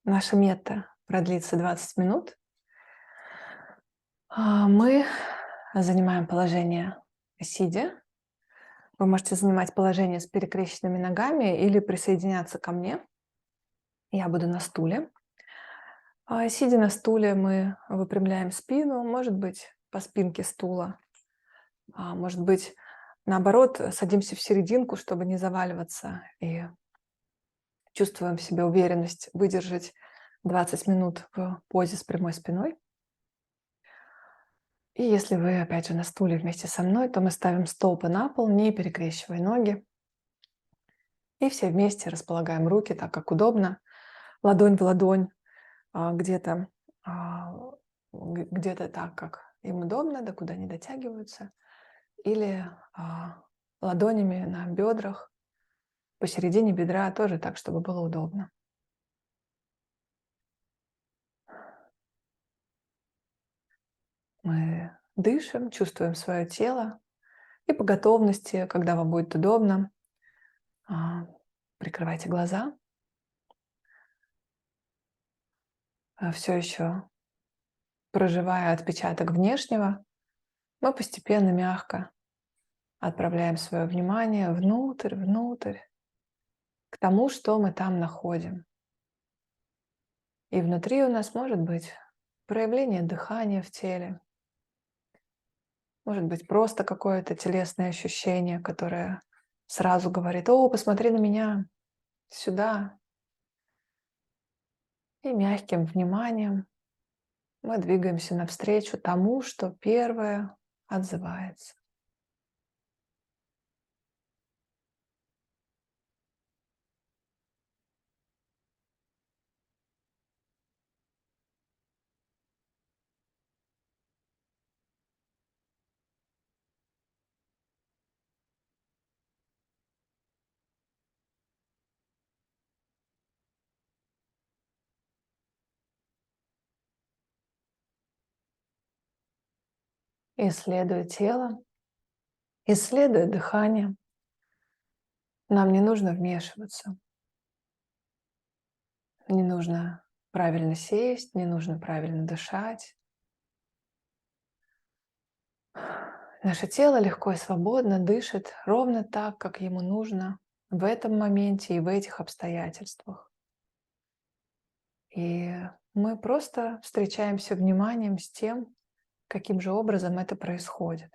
Наша метта продлится 20 минут. Мы занимаем положение сидя. Вы можете занимать положение с перекрещенными ногами или присоединяться ко мне. Я буду на стуле. Сидя на стуле, мы выпрямляем спину, может быть, по спинке стула, может быть, наоборот, садимся в серединку, чтобы не заваливаться, и чувствуем в себе уверенность выдержать 20 минут в позе с прямой спиной. И если вы, опять же, на стуле вместе со мной, то мы ставим стопы на пол, не перекрещивая ноги. И все вместе располагаем руки так, как удобно. Ладонь в ладонь, где-то а, где-то так, как им удобно, до куда не дотягиваются. Или ладонями на бедрах, посередине бедра, тоже так, чтобы было удобно. Мы дышим, чувствуем свое тело. И по готовности, когда вам будет удобно, прикрывайте глаза. Все еще проживая отпечаток внешнего, мы постепенно, мягко отправляем свое внимание внутрь, к тому, что мы там находим. И внутри у нас может быть проявление дыхания в теле, может быть просто какое-то телесное ощущение, которое сразу говорит: «О, посмотри на меня, сюда». И мягким вниманием мы двигаемся навстречу тому, что первое отзывается. Исследуя тело, исследуя дыхание, нам не нужно вмешиваться, не нужно правильно сесть, не нужно правильно дышать. Наше тело легко и свободно дышит ровно так, как ему нужно в этом моменте и в этих обстоятельствах. И мы просто встречаемся вниманием с тем, каким же образом это происходит.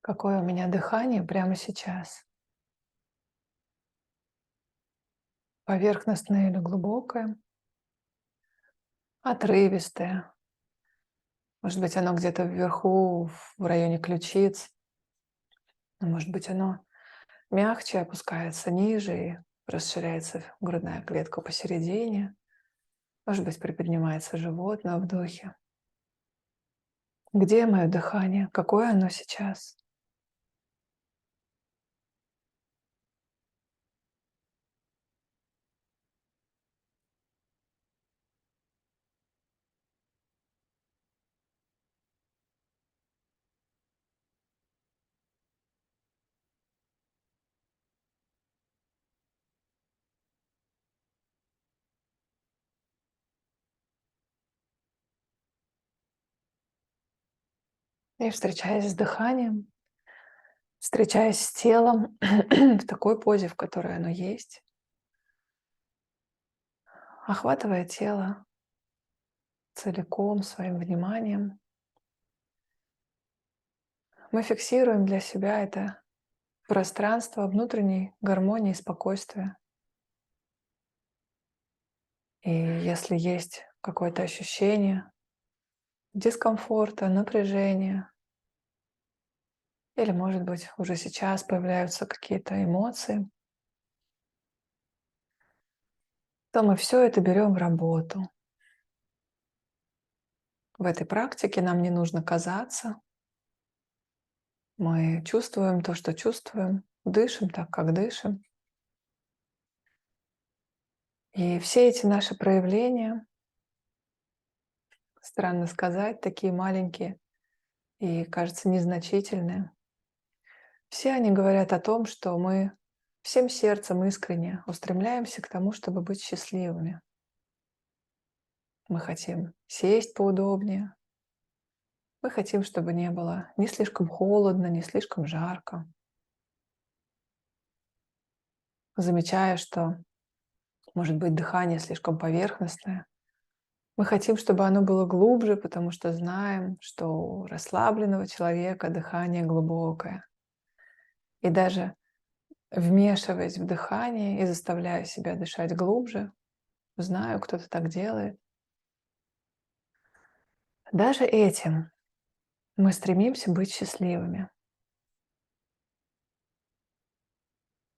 Какое у меня дыхание прямо сейчас? Поверхностное или глубокое? Отрывистое? Может быть, оно где-то вверху, в районе ключиц? А может быть, оно мягче опускается ниже и расширяется грудная клетка посередине? Может быть, приподнимается живот на вдохе? Где мое дыхание? Какое оно сейчас? И встречаясь с дыханием, встречаясь с телом в такой позе, в которой оно есть, охватывая тело целиком своим вниманием, мы фиксируем для себя это пространство внутренней гармонии и спокойствия. И если есть какое-то ощущение дискомфорта, напряжения, или, может быть, уже сейчас появляются какие-то эмоции, то мы все это берем в работу. В этой практике нам не нужно казаться. Мы чувствуем то, что чувствуем, дышим так, как дышим. И все эти наши проявления Странно сказать, такие маленькие и, кажется, незначительные. Все они говорят о том, что мы всем сердцем искренне устремляемся к тому, чтобы быть счастливыми. Мы хотим сесть поудобнее, мы хотим, чтобы не было ни слишком холодно, ни слишком жарко. Замечая, что, может быть, дыхание слишком поверхностное, мы хотим, чтобы оно было глубже, потому что знаем, что у расслабленного человека дыхание глубокое. И даже вмешиваясь в дыхание и заставляя себя дышать глубже, знаю, кто-то так делает. Даже этим мы стремимся быть счастливыми.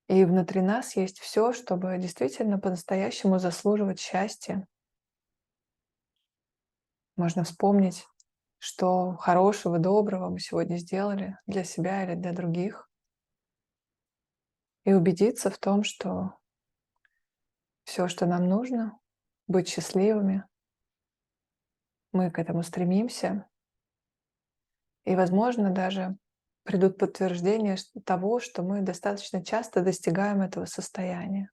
И внутри нас есть все, чтобы действительно по-настоящему заслуживать счастья. Можно вспомнить, что хорошего, доброго мы сегодня сделали для себя или для других, и убедиться в том, что все, что нам нужно, быть счастливыми, мы к этому стремимся, и, возможно, даже придут подтверждения того, что мы достаточно часто достигаем этого состояния.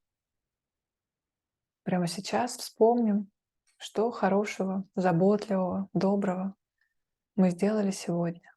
Прямо сейчас вспомним, что хорошего, заботливого, доброго мы сделали сегодня.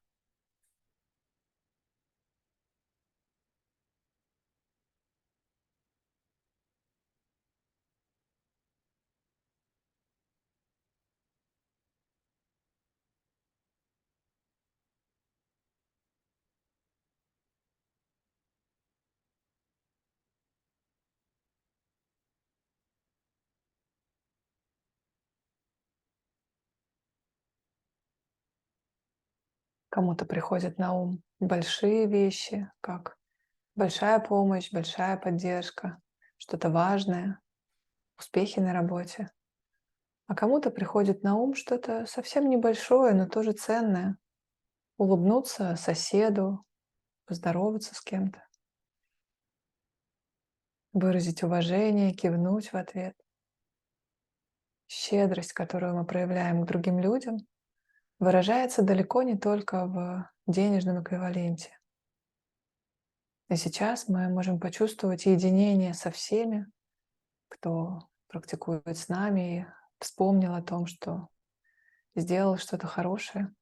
Кому-то приходят на ум большие вещи, как большая помощь, большая поддержка, что-то важное, успехи на работе. А кому-то приходит на ум что-то совсем небольшое, но тоже ценное. Улыбнуться соседу, поздороваться с кем-то, выразить уважение, кивнуть в ответ. Щедрость, которую мы проявляем к другим людям, выражается далеко не только в денежном эквиваленте. И сейчас мы можем почувствовать единение со всеми, кто практикует с нами и вспомнил о том, что сделал что-то хорошее.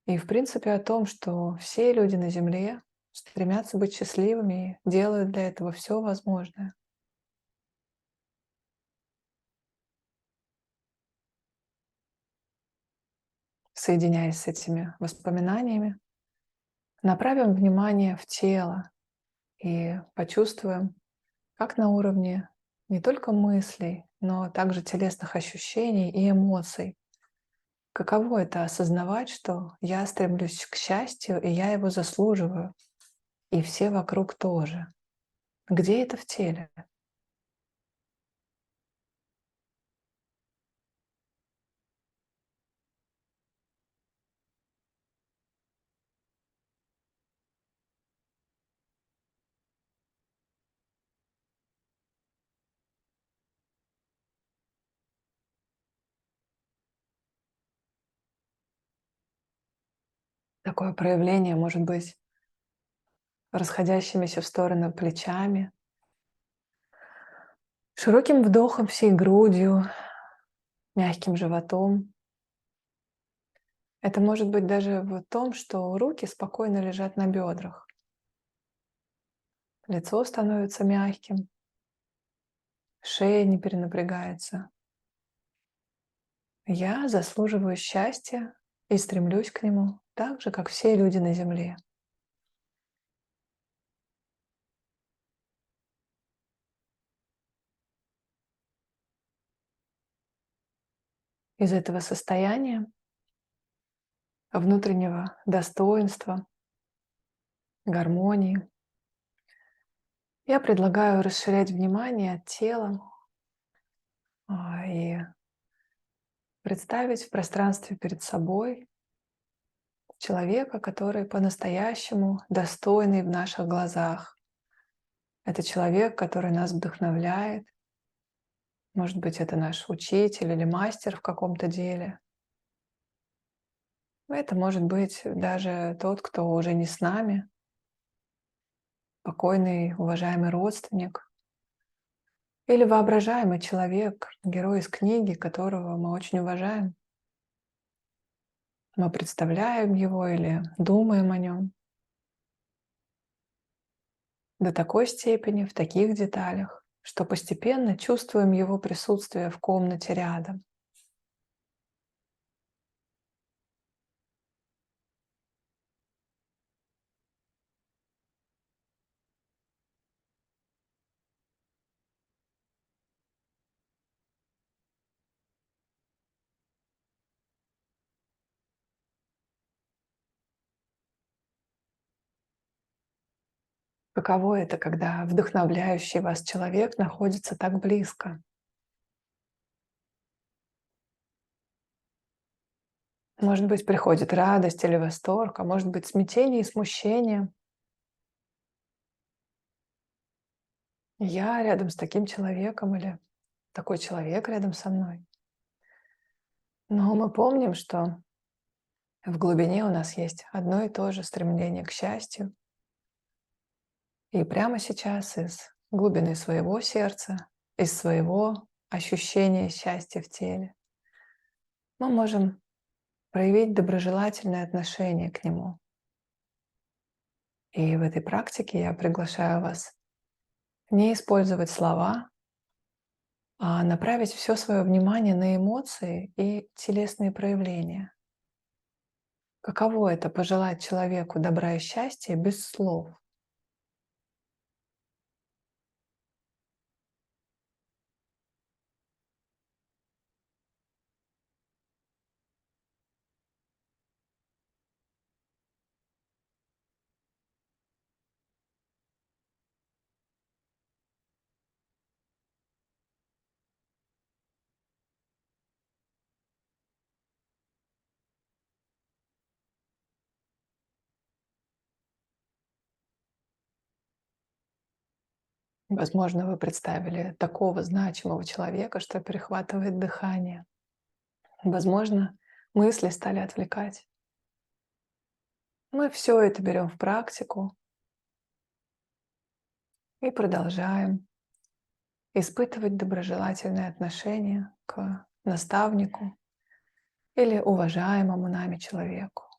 И, в принципе, о том, что все люди на Земле стремятся быть счастливыми и делают для этого все возможное. Соединяясь с этими воспоминаниями, направим внимание в тело и почувствуем, как на уровне не только мыслей, но также телесных ощущений и эмоций. Каково это осознавать, что я стремлюсь к счастью, и я его заслуживаю, и все вокруг тоже. Где это в теле? Такое проявление может быть расходящимися в стороны плечами, широким вдохом всей грудью, мягким животом. Это может быть даже в том, что руки спокойно лежат на бедрах, лицо становится мягким, шея не перенапрягается. Я заслуживаю счастья и стремлюсь к нему так же, как все люди на Земле. Из этого состояния внутреннего достоинства, гармонии я предлагаю расширять внимание от тела и представить в пространстве перед собой человека, который по-настоящему достойный в наших глазах. Это человек, который нас вдохновляет. Может быть, это наш учитель или мастер в каком-то деле. Это может быть даже тот, кто уже не с нами, покойный, уважаемый родственник или воображаемый человек, герой из книги, которого мы очень уважаем. Мы представляем его или думаем о нем до такой степени, в таких деталях, что постепенно чувствуем его присутствие в комнате рядом. Каково это, когда вдохновляющий вас человек находится так близко? Может быть, приходит радость или восторг, а может быть, смятение и смущение. Я рядом с таким человеком или такой человек рядом со мной. Но мы помним, что в глубине у нас есть одно и то же стремление к счастью. И прямо сейчас из глубины своего сердца, из своего ощущения счастья в теле, мы можем проявить доброжелательное отношение к нему. И в этой практике я приглашаю вас не использовать слова, а направить все свое внимание на эмоции и телесные проявления. Каково это пожелать человеку добра и счастья без слов? Возможно, вы представили такого значимого человека, что перехватывает дыхание. Возможно, мысли стали отвлекать. Мы все это берем в практику и продолжаем испытывать доброжелательное отношение к наставнику или уважаемому нами человеку.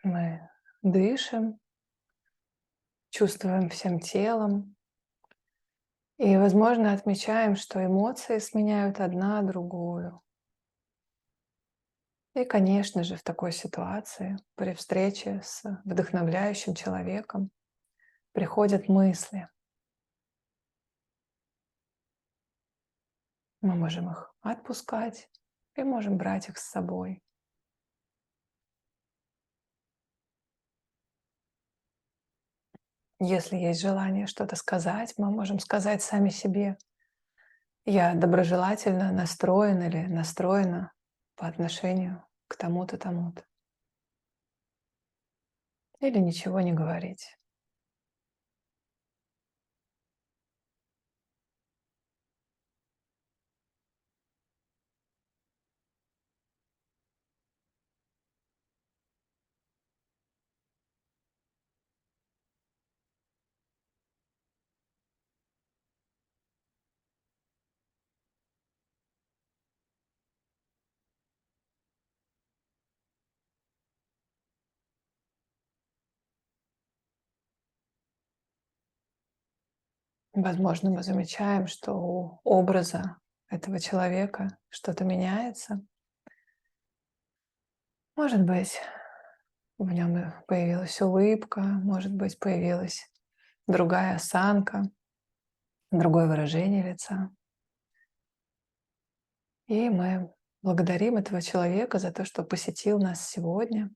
Мы дышим, чувствуем всем телом и, возможно, отмечаем, что эмоции сменяют одна другую. И, конечно же, в такой ситуации, при встрече с вдохновляющим человеком, приходят мысли. Мы можем их отпускать и можем брать их с собой. Если есть желание что-то сказать, мы можем сказать сами себе: я доброжелательно настроен или настроена по отношению к тому-то, тому-то. Или ничего не говорить. Возможно, мы замечаем, что у образа этого человека что-то меняется. Может быть, в нем появилась улыбка, может быть, появилось другая осанка, другое выражение лица. И мы благодарим этого человека за то, что посетил нас сегодня,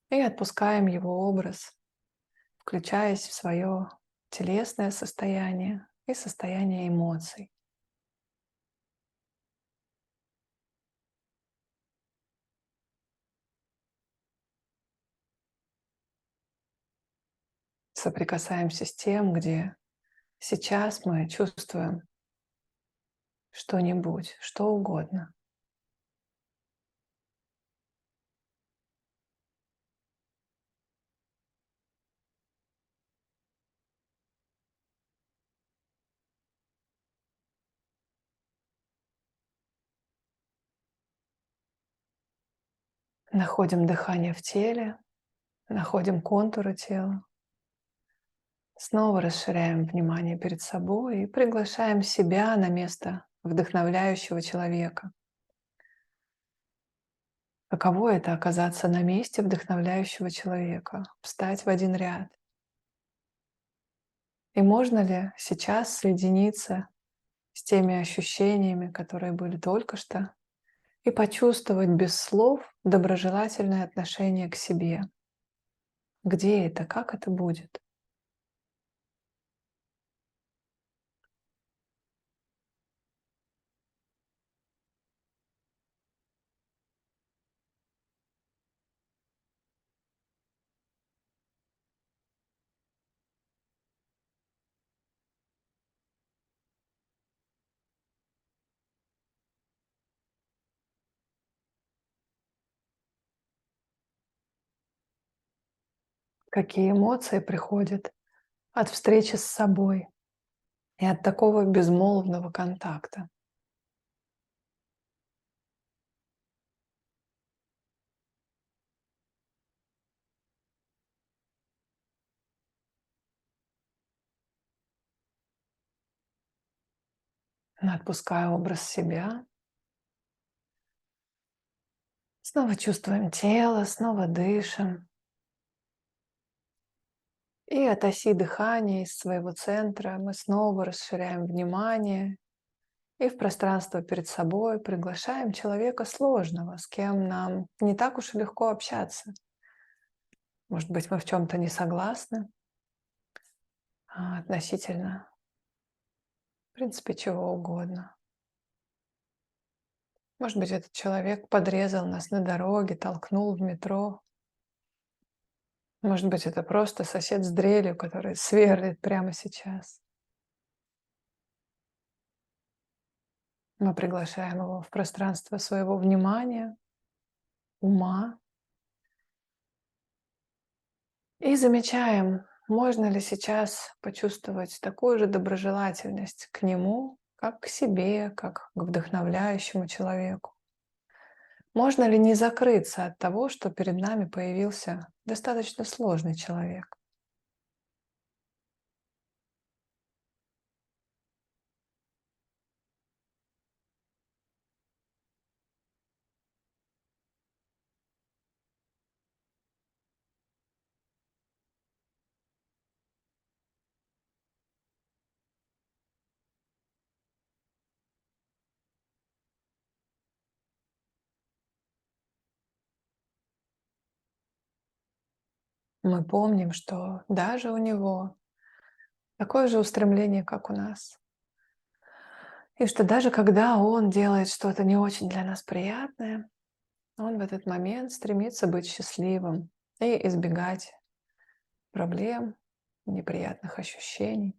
и отпускаем его образ, включаясь в свое телесное состояние и состояние эмоций. Соприкасаемся с тем, где сейчас мы чувствуем что-нибудь, что угодно. Находим дыхание в теле, находим контуры тела. Снова расширяем внимание перед собой и приглашаем себя на место вдохновляющего человека. Каково это оказаться на месте вдохновляющего человека, встать в один ряд? И можно ли сейчас соединиться с теми ощущениями, которые были только что, и почувствовать без слов доброжелательное отношение к себе? Где это? Как это будет? Какие эмоции приходят от встречи с собой и от такого безмолвного контакта? Отпуская образ себя, снова чувствуем тело, снова дышим. И от оси дыхания из своего центра мы снова расширяем внимание и в пространство перед собой приглашаем человека сложного, с кем нам не так уж и легко общаться. Может быть, мы в чем-то не согласны относительно, в принципе, чего угодно. Может быть, этот человек подрезал нас на дороге, толкнул в метро. Может быть, это просто сосед с дрелью, который сверлит прямо сейчас. Мы приглашаем его в пространство своего внимания, ума и замечаем, можно ли сейчас почувствовать такую же доброжелательность к нему, как к себе, как к вдохновляющему человеку. Можно ли не закрыться от того, что перед нами появился достаточно сложный человек? Мы помним, что даже у него такое же устремление, как у нас. И что даже когда он делает что-то не очень для нас приятное, он в этот момент стремится быть счастливым и избегать проблем, неприятных ощущений.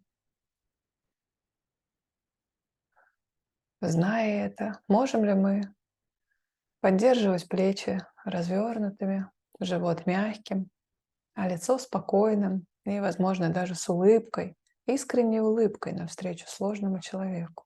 Зная это, можем ли мы поддерживать плечи развернутыми, живот мягким, а лицо спокойным и, возможно, даже с улыбкой, искренней улыбкой навстречу сложному человеку?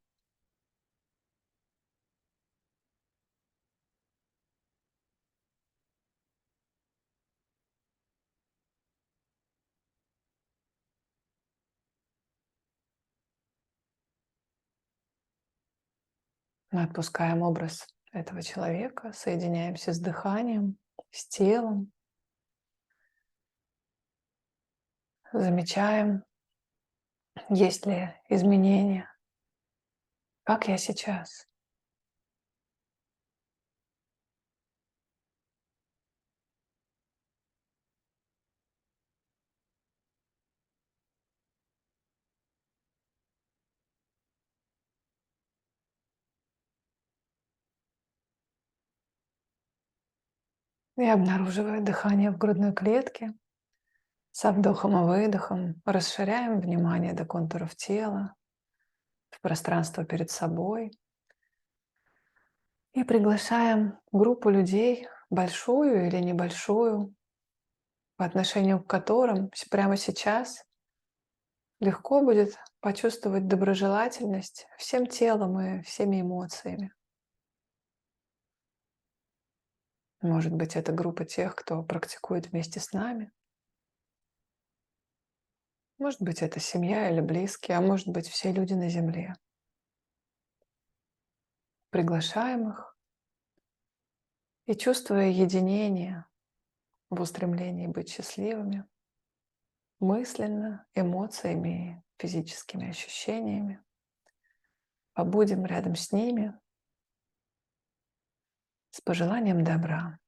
Мы отпускаем образ этого человека, соединяемся с дыханием, с телом, замечаем, Есть ли изменения? Как я сейчас? Я обнаруживаю дыхание в грудной клетке. Со вдохом и выдохом расширяем внимание до контуров тела, в пространство перед собой и приглашаем группу людей, большую или небольшую, по отношению к которым прямо сейчас легко будет почувствовать доброжелательность всем телом и всеми эмоциями. Может быть, это группа тех, кто практикует вместе с нами. Может быть, это семья или близкие, а может быть, все люди на Земле. Приглашаем их и, чувствуя единение в устремлении быть счастливыми, мысленно, эмоциями и физическими ощущениями, побудем рядом с ними с пожеланием добра.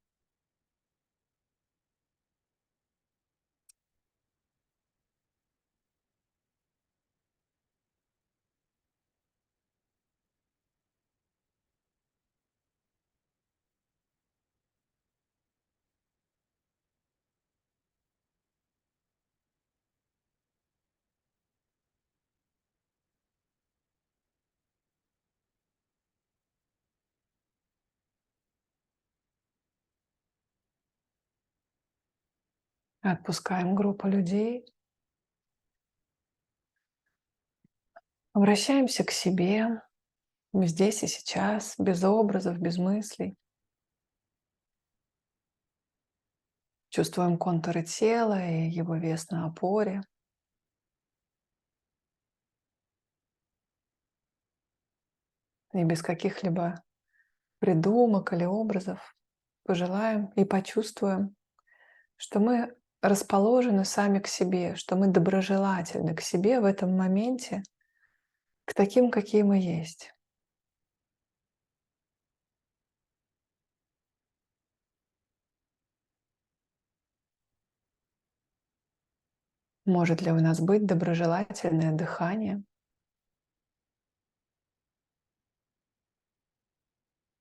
Отпускаем группу людей, обращаемся к себе здесь и сейчас, без образов, без мыслей. Чувствуем контуры тела и его вес на опоре. И без каких-либо придумок или образов пожелаем и почувствуем, что мы расположены сами к себе, что мы доброжелательны к себе в этом моменте, к таким, какие мы есть. Может ли у нас быть доброжелательное дыхание?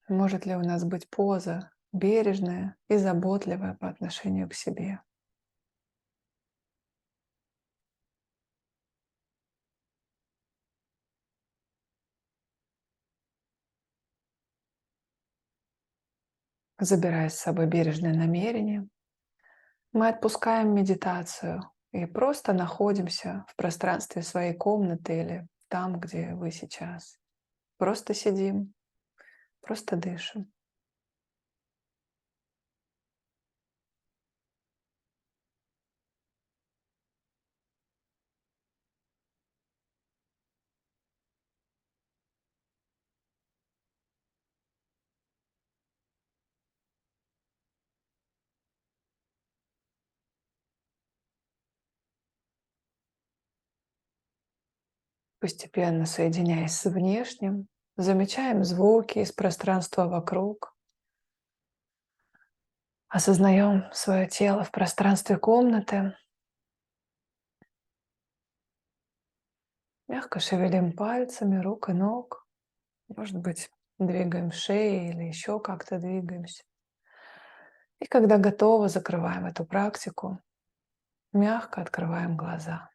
Может ли у нас быть поза бережная и заботливая по отношению к себе? Забирая с собой бережное намерение, мы отпускаем медитацию и просто находимся в пространстве своей комнаты или там, где вы сейчас. Просто сидим, просто дышим. Постепенно соединяясь с внешним, замечаем звуки из пространства вокруг, осознаем свое тело в пространстве комнаты, мягко шевелим пальцами рук и ног, может быть, двигаем шеей или еще как-то двигаемся. И когда готово, закрываем эту практику, мягко открываем глаза.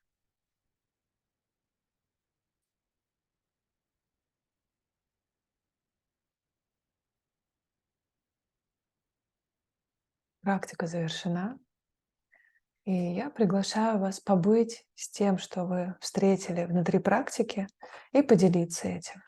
Практика завершена, и я приглашаю вас побыть с тем, что вы встретили внутри практики, и поделиться этим.